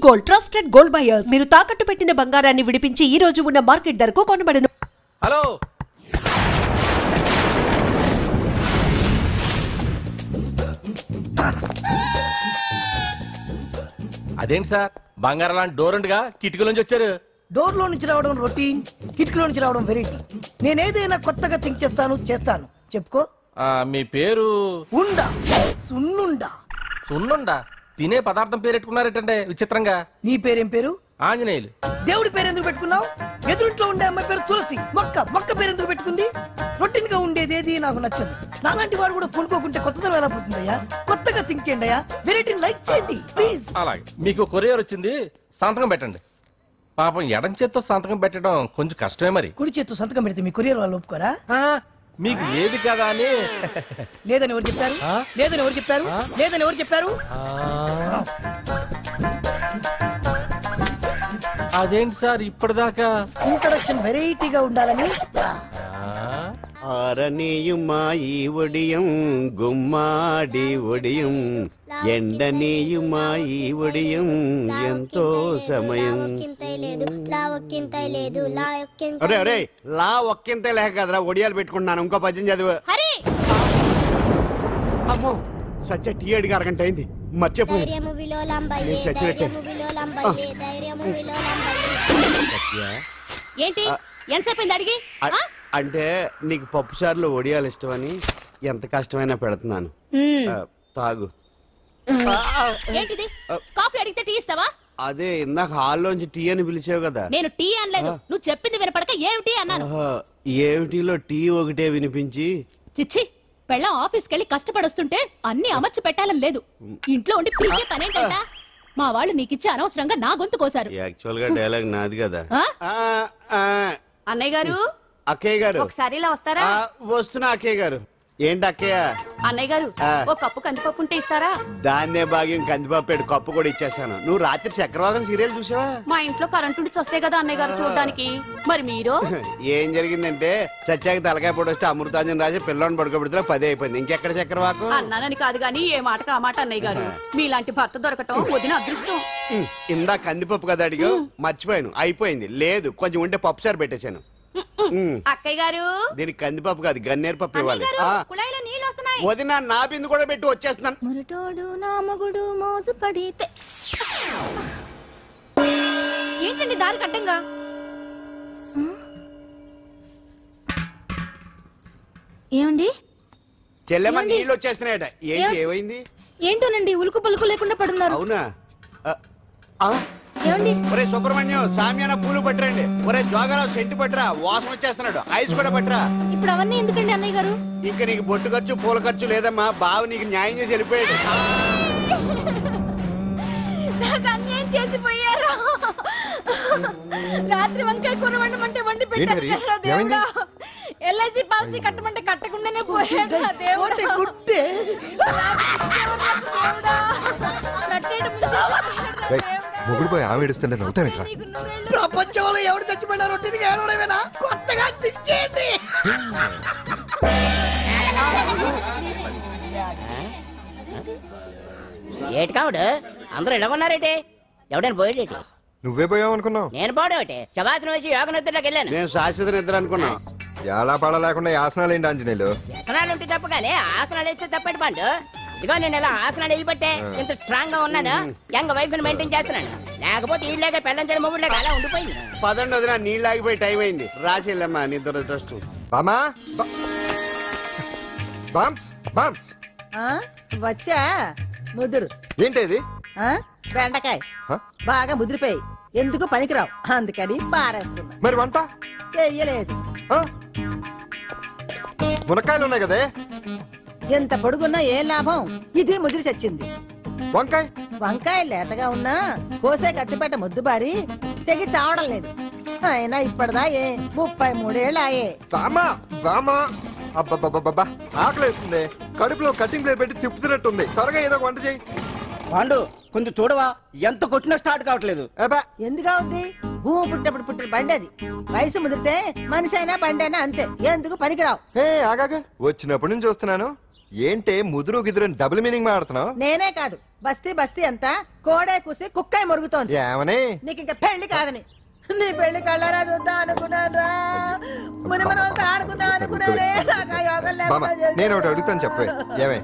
Gold, trusted gold buyers. మీరు తాకట్టు పెట్టిన బంగారాన్ని విడిపించి ఈ రోజు ఉన్న మార్కెట్ ధరకు కొనబడను. హలో, అదేంటి సార్ బంగారం లాంటి డోర్ ఉండగా కిటికీలోంచి వచ్చారు? డోర్ లో నుంచి రావడం రొటీన్, కిటికీలో నుంచి రావడం వెరైటీ. నేనేదైనా కొత్తగా థింక్ చేస్తాను. చెప్పుకో. మీ పేరు? ఉండా, సున్నుండా. సున్నుండా? తినే పదార్థం పేరు పెట్టుకున్నారేటంటే విచిత్రంగా. నీ పేరేం పేరు? ఆంజనేయులు. దేవుడి పేరు ఎందుకు పెట్టుకున్నావు? ఎదురింట్లో ఉండే అమ్మాయి పేరు తులసి. మొక్క పేరు ఎందుకు పెట్టుకుంది? రొటీన్ గా ఉండేదేది నాకు నచ్చదు. నాలాంటి వాడు కూడా కొనుక్కోకుంటే కొత్తదనం ఎలా పోతుందయ్యా? కొత్తగా థింక్ చేయండి అయ్యా. వెరైటీని లైక్ చేయండి ప్లీజ్. అలాగే. మీకు కొరియర్ వచ్చింది, సంతకం పెట్టండి. పాపం ఎడం చేత్తో సంతకం పెట్టడం కొంచెం కష్టమే. మరి కుడి చేత్తో సంతకం పెడితే మీ కొరియర్ వాళ్ళు ఒప్పుకోరా? మీకు లేదు కదా అని. లేదని ఎవరు చెప్పారు? లేదని ఎవరు చెప్పారు? లేదని ఎవరు చెప్పారు? అదేంటి సార్ ఇప్పటిదాకా ఇంట్రడక్షన్ వెరైటీగా ఉండాలని. ఆరనీయుమాయి ఒడియం గుమ్మాడి ఒడియం ఎండనీయుమాయి ఒడియం ఎంతో సమయం. అరే అరే లా ఒక్కింతే లేక కదరా ఒడియాలు పెట్టుకుంటున్నాను. ఇంకో పద్యం చదువు. అమ్మో సత్య టీ అడిగి అరగంట అయింది, మర్చిపోయి ఏంటి ఎంతసేపు అడిగి? అంటే నీకు పప్పు సార్లు ఒడియాలు ఇష్టమని ఎంత కష్టమైనా పెడుతున్నాను, తాగు. ఏంటిది? కాఫీ అడిగితే టీ ఇస్తావా? అదే ఇందాక హాల్లోంచి టీ అని పిలిచావు కదా. నేను టీ అనలేదు, నువ్వు చెప్పింది వినపడక ఏమిటి అన్నాను. ఏమిటిలో టీ ఒకటే వినిపించి. చిచ్చి, పెళ్ళం ఆఫీస్కి వెళ్ళి కష్టపడొస్తుంటే అన్ని అమర్చి పెట్టాలని లేదు. ఇంట్లో ఉండి పీకే పనేంటంట? మా వాళ్ళు నీకిచ్చే అనవసరంగా నా గొంతు కోసారు. యాక్చువల్ గా డైలాగ్ నాది కదా. అన్నయ్య గారు, అక్కయ్య గారు ఒకసారి ఇలా వస్తారా? వస్తున్నా అక్కయ్య గారు. ఏంటి అక్కయ్య? అన్నయ్య గారు ఒక కప్పు కందిపప్పు ఉంటే ఇస్తారా? దాన్నే భాగ్యం కందిపప్పు కప్పు కూడా ఇచ్చేసాను. నువ్వు రాత్రి చక్రవాకం సీరియల్ చూసావా? మా ఇంట్లో కరెంటు ఉండి వస్తే కదా అన్నయ్య గారు చూడడానికి. మరి మీరు? ఏం జరిగిందంటే సత్యాకి తలకాయ పొడి వస్తే అమృతాంజన్ రాజు పిల్లని పడుకోబెడితే 10 అయిపోయింది. ఇంకెక్కడ చక్రవాకం? అన్నానని కాదు గానీ ఏ మాటకు ఆ మాట అన్నయ్య గారు. మీలాంటి భర్త దొరకటం వదిన అదృష్టం. ఇందా కందిపప్పు కదా అడిగా, మర్చిపోయాను. అయిపోయింది. లేదు కొంచెం ఉంటే పప్పు సార్ పెట్టేశాను. అక్కయ్య గారు దీనికి కందిపప్పు కాదు గన్నేరు పప్పు ఇవ్వాలి. కుళాయిలో నీళ్ళు వస్తున్నాయి. వదిన నా బిందు కూడా పెట్టి వచ్చేస్తున్నాను. మురటోడు నా మగుడు మోసు పడితే. ఏంటండి దారి కట్టంగా? ఏమండి చెల్లెమ్మ నీళ్ళు వచ్చేస్తున్నాయట. ఏంటి ఏమైంది? ఏంటోనండి ఉలుకు పలుకు లేకుండా పడున్నారు. అవునా? ఏమండి? ఒరే సుబ్రహ్మణ్యం సామ్యాన పూలు పట్టరండి. ఒరే జోగరావు సెంటు పట్టరా, వాసన వచ్చేస్తున్నాడు. ఐస్ కూడా పట్టరా. ఇప్పుడు అవన్నీ ఎందుకండి అన్నయ్య గారు? ఇంకా నీకు బొట్టు ఖర్చు పూల ఖర్చు లేదమ్మా. బావ నీకు న్యాయం చేసి వెళ్ళిపోయాడు. అన్యాయం చేసిపోయారు. రాత్రి వంకాయ కూర వండమంటే వండి పెట్టారు. ఎల్ఐసి పాలసీ కట్టమంటే కట్టకుండానే పోయాడు. మొగుడు పోయి ఆమె ఏడుస్తుంటే నవ్వుతావేంట్రా? ప్రపంచంలో ఎవరు చచ్చిపోయినా రొట్టెని ఏడవడమేనా? కొత్తగా తెచ్చేయండి. ఏటి కావుడు అందరూ ఇలా ఉన్నారేటి? ఎవడైనా పోయేటి? నువ్వే పోయావు అనుకున్నావు. నేను పోవడం శవాసనం వేసి యోగ నిద్రలోకి వెళ్ళాను. నేను శాశ్వత నిద్ర అనుకున్నా. ఎలా పడ లేకుండా ఆసనాలు ఏంటి ఆంజనేయులు? ఆసనాలు ఉంటే తప్ప కానీ ఆసనాలు వేస్తే తప్పటి పండు. ఇదిగో నేను ఇలా ఆసనాలు వేయబట్టే ఇంత స్ట్రాంగ్ గా ఉన్నాను. యంగ్ వైఫ్ ని మెయింటైన్ చేస్తున్నాను. లేకపోతే ఈళ్ళగా పెళ్ళంచని మొగుళ్ళగా అలా ఉండిపోయింది. పదండి వదిన, నీళ్ళు ఆగిపోయి టైం అయింది. రాసేళ్ళమ్మా నిద్ర ట్రస్ట్. బామా బామ్స్ బామ్స్ వచ్చా ముదురు. ఏంటి బెండకాయ బాగా ముదిరిపోయి ఎందుకు పనికిరావు, అందుకని పారేస్తున్నా. మరి వంట చెయ్యలేదు. మునక్కాయలు ఉన్నాయి కదే, ఎంత పొడుగున్నా ఏం లాభం? ఇది ముదిరి చచ్చింది. వంకాయ వంకాయ లేతగా ఉన్నా కోసే కత్తిపేట ముద్దు బారి తెగి చావడం లేదు. అయినా ఇప్పటిదా 33 ఏళ్ళు ఆయే. బామా బామా అబ్బబ్బబ్బబ్బా ఆకలేస్తుంది. కడుపులో కటింగ్ ప్లేట్ పెట్టి తిప్పుతున్నట్టుంది. త్వరగా ఏదో వంట చేయి. పాండు కొంచెం చూడవా, ఎంత కొట్టినా స్టార్ట్ కావట్లేదు. ఎందుగా ఉంది? భూమి పుట్టినప్పుడు పుట్టిన బండి అది. వయసు ముదిరితే మనిషి అయినా బండి అయినా అంతే. ఎందుకు పనికిరావు. ఆగాగా వచ్చినప్పటి నుంచి చూస్తున్నాను. ఏంటే ముదురు గిదురు డబుల్ మీనింగ్ మాడుతున్నావు? నేనే కాదు, బస్తీ బస్తీ అంతా కోడే కూసి కుక్కే మురుగుతోంది. ఏమని? నీకు ఇంకా పెళ్లి కాదని. నీ పెళ్లి కళ్ళరా చూద్దాం అనుకున్నాను. మనం ఆడుకుందాం అనుకున్నారే. నేను ఒకటి అడుగుతాను చెప్పే. ఏమే,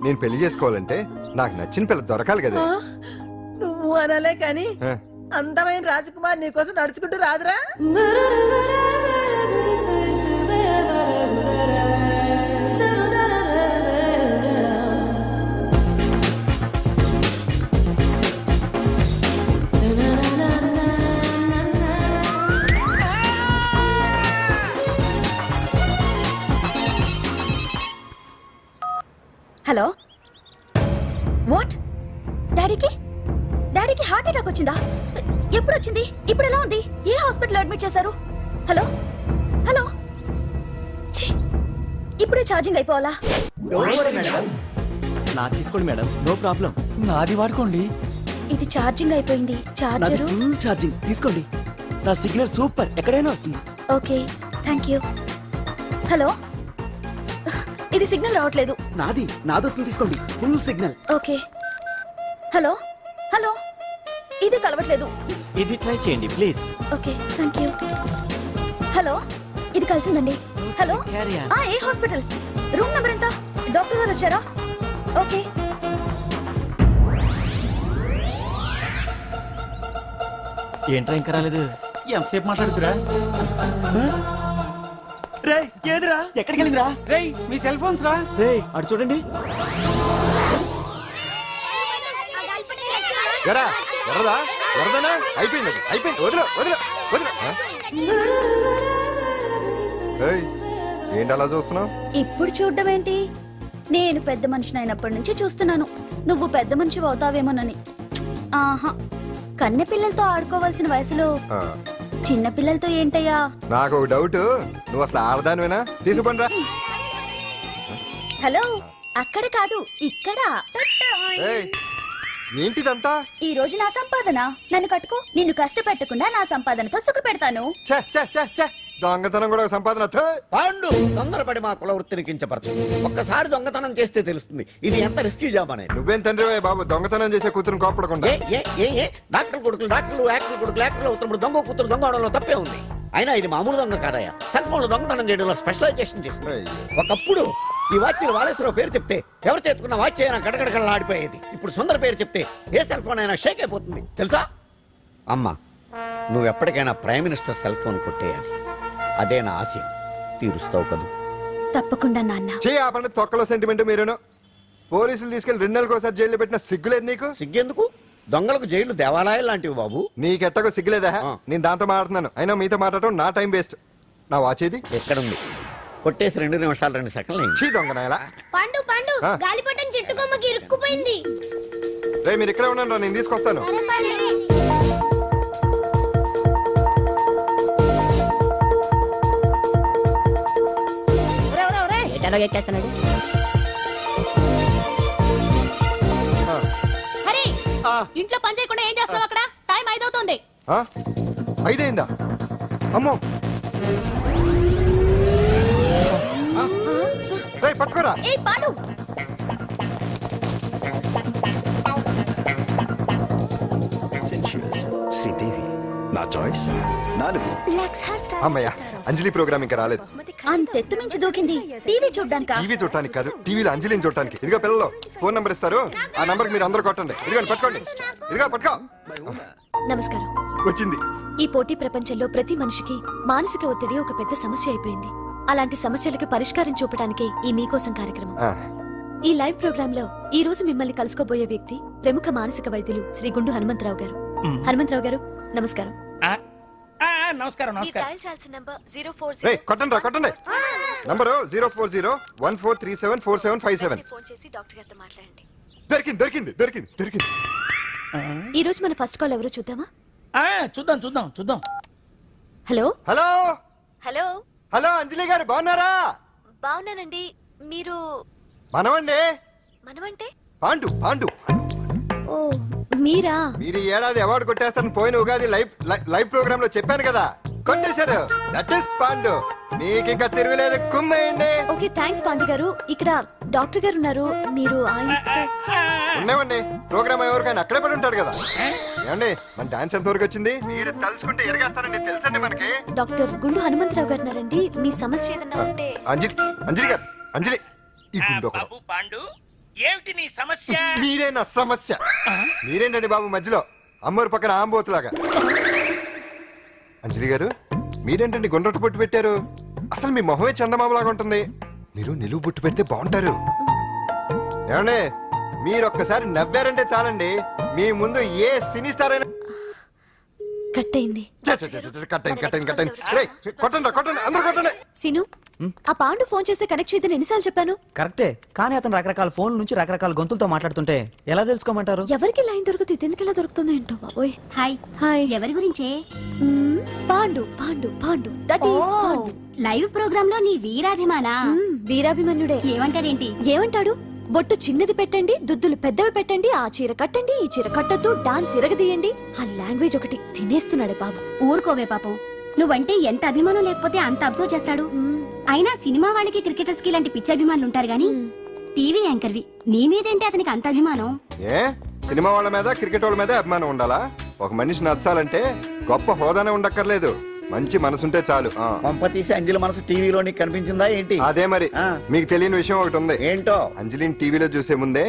నేను పెళ్లి చేసుకోవాలంటే నాకు నచ్చిన పిల్ల దొరకాలి కదా. నువ్వు అనలే కానీ అందమైన రాజకుమార్ నీకోసం నడుచుకుంటూ రాదురా. Hello, what? డాడీకి హార్ట్ అటాక్ వచ్చిందా? ఎప్పుడు వచ్చింది? ఇప్పుడు ఎలా ఉంది? ఏ హాస్పిటల్ అడ్మిట్ చేశారు? హలో హలో, ఇప్పుడే ఛార్జింగ్ అయిపోవాలా? నాకు తీసుకోండి మేడం, నో ప్రాబ్లం. నాది వాడుకోండి. ఇది ఛార్జింగ్ అయిపోయింది. చార్జరు ఫుల్ ఛార్జింగ్ తీసుకోండి. నా సిగ్నల్ సూపర్, ఎక్కడైనా వస్తుంది. Okay, thank you. హలో, ఇది సిగ్నల్ రావట్లేదు. నాది వస్తుంది, తీసుకోండి. Full signal. Okay. Hello hello, ఇది కలవట్లేదు. ఇది ట్రై చేయండి please. Okay, thank you. Hello, ఇది కలిసిందండి. హలో, ఏ హాస్పిటల్? రూమ్ నెంబర్ ఎంత? డాక్టర్ గారు వచ్చారా? ఓకే. ఏంట్రా ఇంకా రాలేదు? ఎంతసేపు మాట్లాడుతురా? రే ఏదిరా, ఎక్కడికి వెళ్ళిందిరా? రే మీ సెల్ ఫోన్స్ రా. రే అటు చూడండి. అయిపోయింది వదిలే వదిలే వదిలే. ఏంటి అలా చూస్తున్నావు? ఇప్పుడు చూడ్డం ఏంటి? నేను పెద్ద మనిషిని అయినప్పటి నుంచి చూస్తున్నాను, నువ్వు పెద్ద మనిషి అవుతావేమోనని. ఆహా, కన్నె పిల్లలతో ఆడుకోవాల్సిన వయసులో చిన్న పిల్లలతో ఏంటయ్యా? నాకు డౌట్, నువ్వు అసలు ఆడదానివేనా? తీసుకుంటా. హలో, అక్కడ కాదు ఇక్కడ. ఏంటిదంతా? ఈ రోజు నా సంపాదన. నన్ను కట్టుకో, నిన్ను కష్టపెట్టకుండా నా సంపాదనతో సుఖ పెడతాను. దొంగతనం కూడా సంపాదన. పాండు, తొందరపడి మా కుల వృత్తిని కించపరచు. ఒక్కసారి దొంగతనం చేస్తే తెలుస్తుంది ఇది ఎంత రిస్కీ జాబ్ అనేది. నువ్వేం తండ్రి బాబు, దొంగతనం చేసే కూతురు కోపడకుండా. డాక్టర్ కొడుకులు డాక్టర్లు, యాక్టర్ కొడుకులు యాక్టర్లు అవుతున్నప్పుడు దొంగ కూతురు దొంగ అవడంలో తప్పే ఉంది. అయినా ఇది మామూలు దొంగ కాదయ్యా, సెల్ ఫోన్ లో దొంగతనం చేయడంలో స్పెషలైజేషన్ చేస్తుంది. ఒకప్పుడు ఈ వాచీలు వాలేశ్వరరావు పేరు చెప్తే ఎవరు చేతుకున్న వాచ్ అయినా గడగడగడలా ఆడిపోయేది. ఇప్పుడు సుందర పేరు చెప్తే ఏ సెల్ ఫోన్ అయినా షేక్ అయిపోతుంది తెలుసా? అమ్మా, నువ్వు ఎప్పటికైనా ప్రైమ్ మినిస్టర్ సెల్ ఫోన్ కొట్టేయాలి, అదే నా ఆశయం. తీరుస్తావు కదూ? తప్పకుండా నాన్న. ఆపండి తొక్కలో సెంటిమెంట్. మీరును పోలీసులు తీసుకెళ్లి 2 నెలలకోసారి జైల్లో పెట్టిన సిగ్గులేదు నీకు? సిగ్గెందుకు? దొంగలకు జైలు దేవాలయాలు లాంటివి బాబు. నీకెట్టకు సిగ్గులేదా? నేను దాంతో మాట్లాడుతున్నాను, అయినా మీతో మాట్లాడటం నా టైం వేస్ట్. నా వాచేది ఎక్కడుంది? కొట్టేసి 2 నిమిషాలు 2 సెకండ్లు. చీ దొంగనాయలా. పండు పండు, గాలిపటం చెట్టు కొమ్మకి ఇరుక్కుపోయింది. రే మీరు ఇక్కడే ఉండండి, నేను తీసుకొస్తాను. ఇంట్లో పని చేయకుండా ఏం చేస్తున్నావు అక్కడ? టైం 5 అవుతుంది. 5 అయిందా? అమ్మో, పట్టుకోరా. శ్రీదేవి నా చాయిస్ 4. అమ్మయ్య, అంజలి ప్రోగ్రామ్ ఇంకా రాలేదు. అంతెత్తు మించి దూకింది. టీవీ చూడ్డానికా? టీవీ చూడటానికి కాదు, టీవీలో అంజలిని చూడటానికి. ఇదిగో పిల్లలు ఫోన్ నంబర్ ఇస్తారు, ఆ నంబర్ మీరు అందరూ కొట్టండి. ఇదిగోండి పట్టుకోండి. ఇదిగో పట్టుకో. నమస్కారం. వచ్చింది. ఈ పోటీ ప్రపంచంలో ప్రతి మనిషికి మానసిక ఒత్తిడి ఒక పెద్ద సమస్య అయిపోయింది. అలాంటి సమస్యలకు పరిష్కారం చూపడానికే ఈ మీకోసం కార్యక్రమం. ఈ లైవ్ ప్రోగ్రామ్ లో ఈ రోజు మిమ్మల్ని కలుసుకోబోయే వ్యక్తి ప్రముఖ మానసిక వైద్యులు శ్రీ గుండు హనుమంతరావు గారు. హనుమంతరావు గారు నమస్కారం. నమస్కారం. కొట్టండి కొట్టండి. నంబరు 04014374757. ఫోన్ చేసి డాక్టర్ గారితో మాట్లాడండి. దొరికింది దొరికింది దొరికింది దొరికింది. ఈ రోజు మన ఫస్ట్ కాల్ ఎవరో చూద్దామా? చూద్దాం. హలో హలో హలో హలో, అంజలి గారు బాగున్నారా? బాగున్నానండి. మీరు? మనమండి. మనమంటే? పాండు. పాండు ఓ మీరా? మీరు ఈ ఏడాది అవార్డు కొట్టేస్తారని పోయిన ఉగాది లైవ్ ప్రోగ్రామ్ లో చెప్పాను కదా, కొట్టేశారు. That is Pandu. మీకు ఇంకా తిరుగులేదు, కుమ్మేయండి. ఓకే థ్యాంక్స్ పాండు గారు. ఇక్కడ డాక్టర్ గారు ఉన్నారు, మీరు ఉండేవండి. ప్రోగ్రామ్ ఎవరికైనా అక్కడే పడి ఉంటాడు కదా. ఏమండి మన డాన్స్ ఎంత వరకు వచ్చింది? మీరు తలుచుకుంటే ఎరగేస్తారండి, తెలుసండి మనకి. డాక్టర్ గుండు హనుమంతరావు గారు ఉన్నారండి, మీ సమస్య ఏదన్నా ఉంటే. అంజలి గారు, అంజలి ఈ గుండు పాండు ఏమిటి నీ సమస్య? మీరే నా సమస్య. మీరేంటండి బాబు మధ్యలో అమ్మోరు పక్కన ఆంబోతులాగా? అంజలి గారు మీరేంటండి గుండ్రట్టు బొట్టు పెట్టారు? అసలు మీ మొహమే చందమామలాగా ఉంటుంది. మీరు నిలువు బొట్టు పెడితే బాగుంటారు. ఏమండి మీరు ఒక్కసారి నవ్వారంటే చాలండి, మీ ముందు ఏ సినీ స్టార్ అయినా కట్ అయింది. సీను, ఆ పాండు ఫోన్ చేస్తే కనెక్ట్ చేయదని ఎన్నిసార్లు చెప్పాను? కరెక్టే, కానీ అతను రకరకాల ఫోన్ల నుంచి రకరకాల గొంతులతో మాట్లాడుతుంటే ఎలా తెలుసుకోమంటారు? ఎవరికి లైన్ దొరుకుతుంది, ఎందుకు ఎలా దొరుకుతుందో ఏంటో బాబోయ్. Hi hi. ఎవరి గురించే? Pandu Pandu Pandu that is Pandu. Live programme లో నీ వీరాభిమానా? వీరాభిమన్యుడే. ఏమంటాడేంటి? ఏమంటాడు? బొట్టు చిన్నది పెట్టండి, దుద్దులు పెద్దవి పెట్టండి, ఆ చీర కట్టండి, ఈ చీర కట్టద్దు, డాన్స్ ఇరగదీయండి. ఆ లాంగ్వేజ్ ఒకటి తినేస్తున్నాడే బాబు. ఊరుకోవే పాపం, నువ్వంటే ఎంత అభిమానం లేకపోతే అంత అబ్జర్వ్ చేస్తాడు. అయినా సినిమా వాళ్ళకి క్రికెటర్స్ కి ఇలాంటి పిచ్చి అభిమానులు ఉంటారు గానీ టీవీ యాంకర్వి నీ మీదేంటి అతనికి అంత అభిమానం? ఏ సినిమా వాళ్ళ మీద క్రికెట్ వాళ్ళ మీద అభిమానం ఉండాలా? ఒక మనిషి నచ్చాలంటే గొప్ప హోదానే ఉండక్కర్లేదు, మంచి మనసుంటే చాలు. పంప తీసి అంజలి మనసు టీవీలో నీకు కనిపించిందా ఏంటి? అదే మరి. మీకు తెలియని విషయం ఒకటి ఉంది. ఏంటో? అంజలిని టీవీలో చూసే ముందే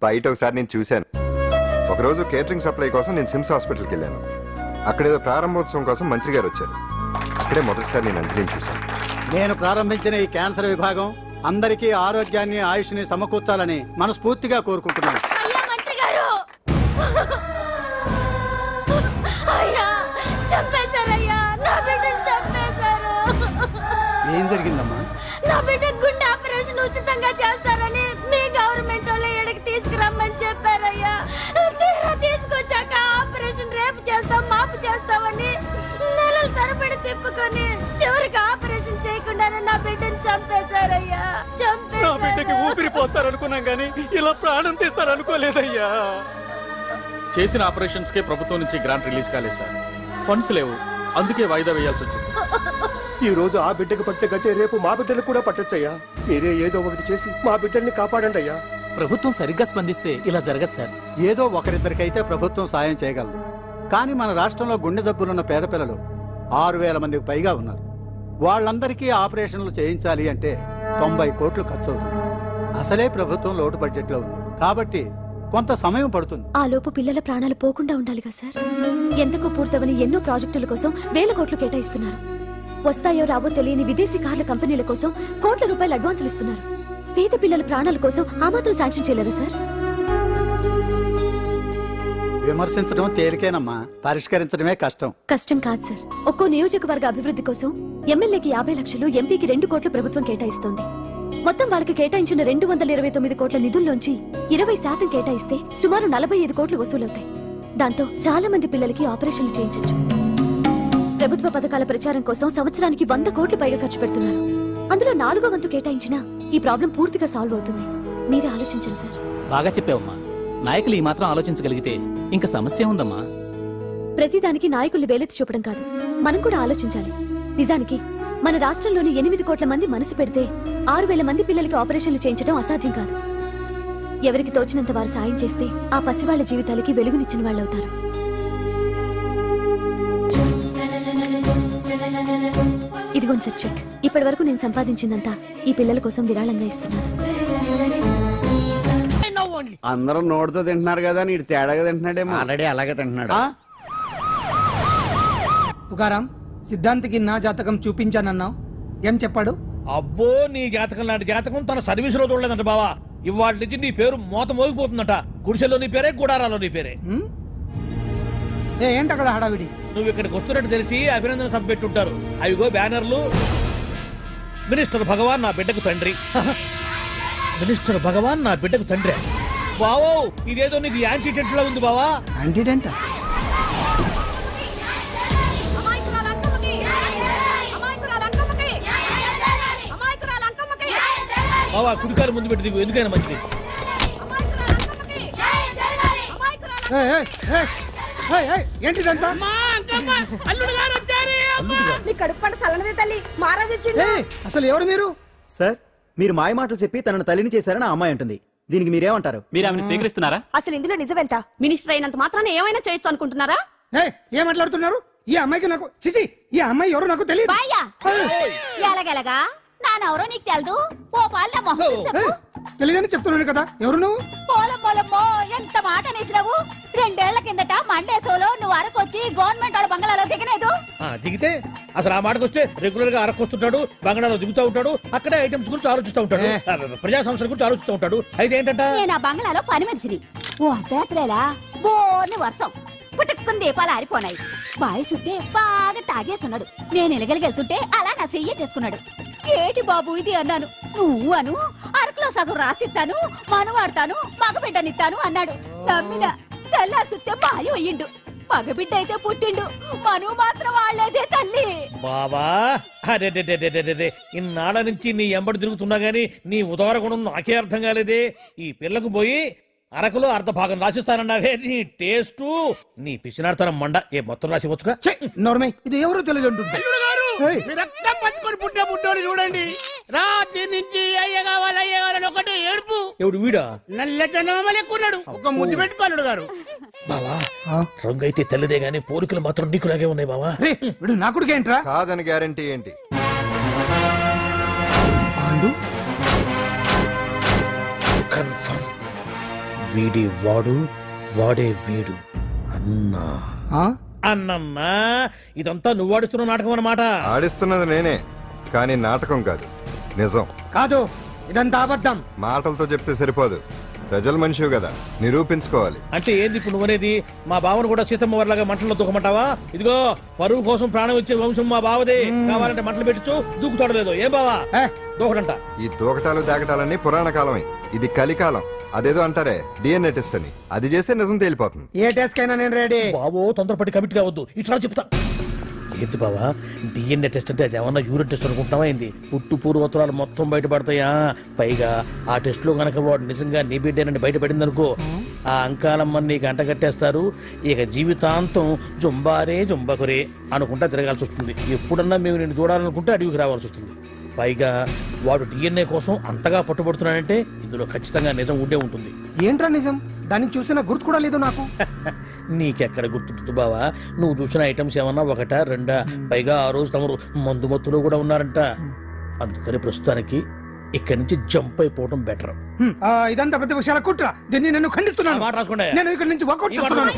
బయట ఒకసారి నేను చూశాను. ఒకరోజు కేటరింగ్ సప్లై కోసం నేను సిమ్స్ హాస్పిటల్కి వెళ్ళాను. అక్కడేదో ప్రారంభోత్సవం కోసం మంత్రి గారు వచ్చారు. అక్కడే మొదటిసారి నేను అంజలిని చూశాను. నేను ప్రారంభించిన ఈ క్యాన్సర్ విభాగం అందరికీ ఆరోగ్యాన్ని ఆయుష్ని సమకూర్చాలని మనస్ఫూర్తిగా కోరుకుంటున్నాను. ఏం జరిగిందమ్మా? నా బిడ్డ గుండె ఆపరేషన్ ఉచితంగా చేస్తారని మీ గవర్నమెంట్ వాళ్ళు ఇక్కడికి తీసుకురమ్మని చెప్పారయ్యా. తీరా తీసుకొచ్చాక ఆపరేషన్ రేపు చేస్తాం మాపు చేస్తామని నెలల తరబడి తిప్పుకొని చివరికి ఆపరేషన్ చేయకుండానే నా బిడ్డను చంపేశారయ్యా. నా బిడ్డకి ఊపిరి పోస్తారనుకున్నాం గానీ ఇలా ప్రాణం తీస్తారనుకోలేదయ్యా. చేసిన ఆపరేషన్స్ కే ప్రభుత్వం నుంచి గ్రాంట్ రిలీజ్ కాలేదు సార్. ఫండ్స్ లేవు, అందుకే వాయిదా వేయాల్సి వచ్చింది. ఈ రోజు ఆ బిడ్డకు పట్టే గట్టే రేపు మా బిడ్డలు కూడా పట్టొచ్చయ్యా. మీరే ఏదో ఒకటి చేసి మా బిడ్డల్ని కాపాడండి అయ్యా. ప్రభుత్వం సరిగ్గా స్పందిస్తే ఇలా జరగదు సార్. ఏదో ఒకరిద్దరికైతే ప్రభుత్వం సాయం చేయగలదు, కానీ మన రాష్ట్రంలో గుండె జబ్బులున్న పేద పిల్లలు 6,000 మందికి పైగా ఉన్నారు. వాళ్ళందరికీ ఆపరేషన్లు చేయించాలి అంటే 90 కోట్లు ఖర్చు అవుతుంది. అసలే ప్రభుత్వం లోటు బడ్జెట్లో ఉంది కాబట్టి కొంత సమయం పడుతుంది. ఆ లోపు పిల్లల ప్రాణాలు పోకుండా ఉండాలిగా సార్. ఎంతకు పూర్తవని ఎన్నో ప్రాజెక్టుల కోసం వేల కోట్లు కేటాయిస్తున్నారు. వస్తాయో రావో తెలియని విదేశీ కార్ల కంపెనీల కోసం కోట్ల రూపాయలు అడ్వాన్సులు ఇస్తున్నారు. పేద పిల్లల ప్రాణాల కోసం ఆ మాత్రం శాంక్షన్ చేయలేరా సార్? విమర్శించడం తేలికేనమ్మా, పరిష్కరించడమే కష్టం. కష్టం కాదు సార్. ఒక్కో నియోజకవర్గ అభివృద్ధి కోసం ఎమ్మెల్యేకి 50 లక్షలు, ఎంపీకి 2 కోట్లు ప్రభుత్వం కేటాయిస్తోంది. మొత్తం వాళ్ళకి కేటాయించిన 229 కోట్ల నిధుల్లోంచి 20% కేటాయిస్తే సుమారు 45 కోట్లు వసూలవుతాయి. దాంతో చాలా మంది పిల్లలకి ఆపరేషన్లు చేయించొచ్చు. ప్రభుత్వ పథకాల ప్రచారం కోసం సంవత్సరానికి 100 కోట్లు పైగా ఖర్చు పెడుతున్నారు. అందులో 4వ వంతు కేటాయించినా ఈ ప్రాబ్లం పూర్తిగా సాల్వ్ అవుతుంది. మీరే ఆలోచించండి సార్. బాగా చెప్పావమ్మా. నాయకులు ఈ మాత్రం ఆలోచించగలిగితే ఇంకా సమస్య ఉందమ్మా. ప్రతిదానికి నాయకులు వేలెత్తి చూపడం కాదు, మనం కూడా ఆలోచించాలి. నిజానికి మన రాష్ట్రంలోని 8 కోట్ల మంది మనసు పెడితే 6,000 మంది పిల్లలకి ఆపరేషన్లు చేయించడం అసాధ్యం కాదు. ఎవరికి తోచినంత వారు సాయం చేస్తే ఆ పసివాళ్ల జీవితాలకి వెలుగునిచ్చిన వాళ్ళవుతారు. ఇదిగోండి సార్ చెక్. ఇప్పటి వరకు నేను సంపాదించిందంతా ఈ పిల్లల కోసం విరాళంగా ఇస్తున్నాను. అందరూ నోటితో తింటున్నారు కదా, నీడు తేడాగా తింటున్నాడేమో. ఆల్రెడీ అలాగే తింటున్నాడు. తుకారాం, సిద్ధాంతికి నా జాతకం చూపించానన్నావు, ఏం చెప్పాడు? అబ్బో, నీ జాతకం లాంటి జాతకం తన సర్వీసులో చూడలేదంట బావా. ఇవాళ నుంచి నీ పేరు మోత మోగిపోతుందట. గుడిసెలో నీ పేరే, గుడారాలో నీ పేరే. ఏంటి అక్కడ హడావిడి? నువ్వు ఇక్కడికి వస్తున్నట్టు తెలిసి అభినందన సభ పెట్టుంటారు. అవిగో బ్యానర్లు. మినిస్టర్ భగవాన్ నా బిడ్డకు తండ్రి. మినిస్టర్ భగవాన్ నా బిడ్డకు తండ్రి. బావో, ఇదేదో నీకు యాంటీటెంట్ లో ఉంది బావా. యాంటీటెంట్? బావా, కుడికాలు ముందు పెట్టి దిగు, ఎందుకైనా మంచిది. ఏంటిదంతా? నీ కడుపు పంట సల్లనదే తల్లి, మహారాజు వచ్చిండు. అసలు ఎవరు మీరు? సార్, మీరు మాయ మాటలు చెప్పి తనను తల్లిని చేశారని ఆ అమ్మాయి అంటుంది. దీనికి మీరేమంటారు? మీరు ఆమెను స్వీకరిస్తున్నారా? అసలు ఇందులో నిజమేంట? మినిస్టర్ అయినంత మాత్రాన ఏమైనా చేయొచ్చు అనుకుంటున్నారా? ఏం మాట్లాడుతున్నారు? ఈ అమ్మాయికి నాకు చిచి, ఈ అమ్మాయి ఎవరు నాకు తెలియదు. ఎలాగెలగా నానెవరో నీకు తెలదు. ఓ పాల మొహం చెప్పు. తెలియదని చెప్తున్నాను కదా. ఎవరు నువ్వు? పోలమ్మో ఎంత మాట అనేసినావు. 2 ఏళ్ల కిందట మండేసోలో నువ్వు అరకొచ్చి గవర్నమెంట్ వాళ్ళ బంగాళాలో దిగలేదు. దిగితే అసలు ఆ మాటకొస్తే రెగ్యులర్ గా అరకొస్తుంటాడు, బంగాళాలో దిగుతూ ఉంటాడు, అక్కడే ఐటమ్స్ గురించి ఆలోచిస్తూ ఉంటాడు, ప్రజా సమస్యల గురించి ఆలోచిస్తూ ఉంటాడు. అయితే ఏంటంట, నేను ఆ బంగాళాలో పని మనిషిని. ఓ అర్ధరాత్రేలా బోర్ని వర్షం పుట్టుకుని దీపాలు ఆరిపోనాయి. బాయ్ సుట్టే బాగా తాగేస్తున్నాడు. నేను ఎలగలిగెళ్తుంటే అలా నా చెయ్యి తీసుకున్నాడు. ఏటి బాబు ఇది అన్నాను. నువ్వు అను అరకులో సగం రాసిస్తాను, మనువాడతాను, మగబిడ్డనిస్తాను అన్నాడు. నమ్మిన తెల్లారి సుట్టే బాయ్ అయ్యిండు. మగబిడ్డ అయితే పుట్టిండు, మనువు మాత్రం వాళ్ళేదే తల్లి. బాబా అరే ఇన్నాళ్ళ నుంచి నీ ఎంబడి తిరుగుతున్నా గానీ నీ ఉదార గుణం నాకే అర్థం కాలేదే. ఈ పిల్లకు పోయి అరకులో అర్ధ భాగం రాసిస్తానన్నావే, నీ టేస్టు నీ పిచ్చినాడతనం మండ. ఏ మొత్తం రాసివచ్చుగా? నోర్మై, ఇది ఎవరో తెలియదు అంటుంటే రక్తం పట్టుకొని పుట్టే పుట్టోడు చూడండి. రాత్రి నుంచి అయ్య కావాలని ఒకటే ఏడుపు. ఎవడు వీడా? నల్లెక్కున్నాడు. ఒక ముద్దు పెట్టుకోలేడు గారు. బావా రంగు అయితే తెల్లదే గానీ పోలికలు మాత్రం నీకులాగే ఉన్నాయి బావా. వీడు నా కొడుకేంట్రా? కాదని గ్యారంటీ ఏంటి? కన్ఫర్మ్ వీడి వాడు, వాడే వీడు. అన్నా అన్నమ్మా, ఇదంతా నువ్వు ఆడిస్తున్న నాటకం అన్నమాట. ఆడిస్తున్నది నేనే, కానీ నాటకం కాదు, నిజం కాదు. ఇదంతా అబద్ధం. మాటలతో చెప్తే సరిపోదు, ప్రజల మనిషివి కదా, నిరూపించుకోవాలి. అంటే ఏంది ఇప్పుడు నువ్వనేది? మా బావను కూడా సీతమ్మ వారిలాగా మంటల్లో దూకమంటావా? ఇదిగో పరువు కోసం ప్రాణం ఇచ్చే వంశం మా బావదే. కావాలంటే మంటలు పెట్టచ్చు, దూకుతాడు లేదు. ఏం బావా దూకడంట? ఈ దూకటాలు దాకటాలన్నీ పురాణ కాలమే, ఇది కలికాలం. అదేదో అంటారే డిఎన్ఏ టెస్ట్ అని, అది చేస్తే నిజం తేలిపోతుంది. ఏ టెస్ట్ కైనా నేను రెడీ. బావో తొందరపడి కమిట్ కావద్దు, ఇట్లా చెప్తా. ఏంటి బావా డిఎన్ఏ టెస్ట్ అంటే అది ఏమన్నా యూరిన్ టెస్ట్ అనుకుంటున్నావా ఏంది? పుట్టు పూర్వోత్తరాలు మొత్తం బయటపడతాయా? పైగా ఆ టెస్ట్ లో గనక వాడు నిజంగా నీ బిడ్డేనని బయటపడింది అనుకో, ఆ అంకాలమ్మని నీకు అంట కట్టేస్తారు. ఇక జీవితాంతం జుంబారే జుంబకురే అనుకుంటా తిరగాల్సి వస్తుంది. ఎప్పుడన్నా మేము నేను చూడాలనుకుంటే అడవికి రావాల్సి వస్తుంది. పైగా వాడు డిఎన్ఏ కోసం అంతగా పట్టుబడుతున్నాడంటే ఇందులో ఖచ్చితంగా నిజం ఉండే ఉంటుంది. ఏంట్రా నిజం? దాన్ని చూసిన గుర్తు కూడా లేదు నాకు. నీకెక్కడ గుర్తుంటుంది బావా? నువ్వు చూసిన ఐటమ్స్ ఏమన్నా ఒకటా రెండా? పైగా ఆ రోజు తమరు మందు మత్తులో కూడా ఉన్నారంట. అందుకని ప్రస్తుతానికి ఇక్కడి నుంచి జంప్ అయిపోవడం బెటర్. ఇదంతా పెద్ద విషయాల కుట్ర. దీన్ని నేను ఖండిస్తున్నాను. మాట రాసుకోండి. నేను ఇక్కడి నుంచి వాకౌట్ చేస్తున్నాను.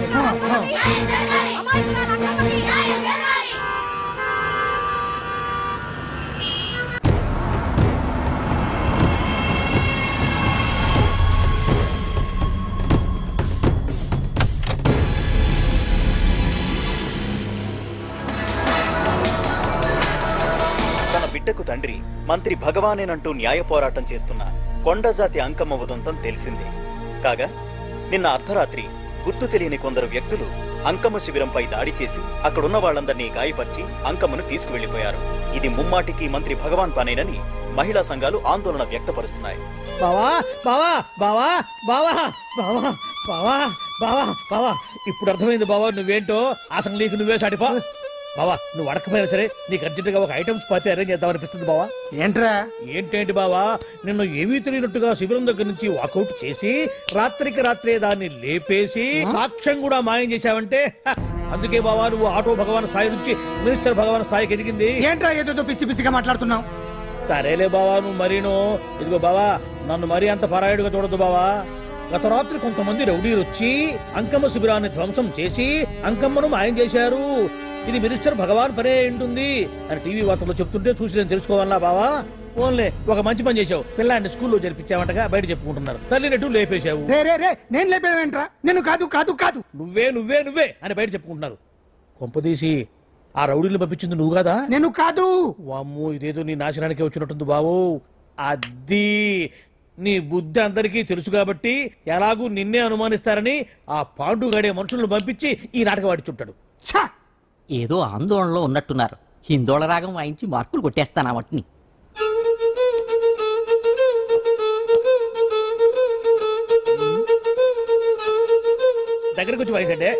బిడ్డకు తండ్రి మంత్రి భగవానేనంటూ న్యాయ పోరాటం చేస్తున్న కొండజాతి అంకమ్మ ఉదంతం తెలిసిందే. కాగా నిన్న అర్ధరాత్రి గుర్తు తెలియని కొందరు వ్యక్తులు అంకమ్మ శిబిరంపై దాడి చేసి అక్కడున్న వాళ్లందరినీ గాయపరిచి అంకమ్మను తీసుకువెళ్లిపోయారు. ఇది ముమ్మాటికి మంత్రి భగవాన్ పనేనని మహిళా సంఘాలు ఆందోళన వ్యక్తపరుస్తున్నాయి. బావా బావా బావా బావా బావా బావా బావా బావా ఇప్పుడు అర్థమైంది బావా నువ్వేంటో. అసలు నీకు నువ్వే సాటిపా బావా. నువ్వు అడకపోయినా సరే నీకు అర్జెంటుగా ఒక ఐటమ్స్ పార్టీ అరేంజ్ చేద్దామనిపిస్తుంది బావా. ఏంట్రా? ఏంటేంటి బావా, నిన్ను ఏమీ తెలియనట్టుగా శిబిరం దగ్గర నుంచి వాకౌట్ చేసి రాత్రికి రాత్రే దాన్ని లేపేసి సాక్ష్యం కూడా మాయం చేశావంటే అందుకే బావా నువ్వు ఆటో భగవాన్ స్థాయి నుంచి మినిస్టర్ భగవాన్ స్థాయికి ఎదిగింది. ఏంట్రా ఏదో పిచ్చి పిచ్చిగా మాట్లాడుతున్నావు? సరేలే బావా నువ్వు మరీను. ఇదిగో బావా నన్ను మరీ అంత పరాయుడుగా చూడద్దు బావా. గత రాత్రి కొంతమంది రౌడీలు వచ్చి అంకమ్మ శిబిరాన్ని ధ్వంసం చేసి అంకమ్మను మాయం చేశారు. ఇది మినిస్టర్ భగవాన్ పనే ఉంటుంది అని టీవీ వార్తల్లో చెప్తుంటే చూసి నేను తెలుసుకోవాలా బావా. ఓన్లే ఒక మంచి పని చేశావు, పిల్లాన్ని స్కూల్లో జరిపించావంటగా బయట చెప్పుకుంటున్నారు. తల్లినట్టు లేపేశావు. నేను లేపేవేంట్రా? నేను కాదు కాదు కాదు నువ్వే నువ్వే నువ్వే అని బయట చెప్పుకుంటున్నారు. కొంపదీసి ఆ రౌడీలు పంపించింది నువ్వు కాదా? నేను కాదు. వామ్మో ఇదేదో నీ నాశనానికి వచ్చినట్టుంది బావు. అది నీ బుద్ధి అందరికీ తెలుసు కాబట్టి ఎలాగూ నిన్నే అనుమానిస్తారని ఆ పాండుగాడే మనుషులను పంపించి ఈ నాటకం ఆడిచుంటాడు. ఏదో ఆందోళనలో ఉన్నట్టున్నారు. హిందోళ రాగం వాయించి మార్కులు కొట్టేస్తాను ఆ వాటిని. దగ్గరకు వచ్చి వాయించండి.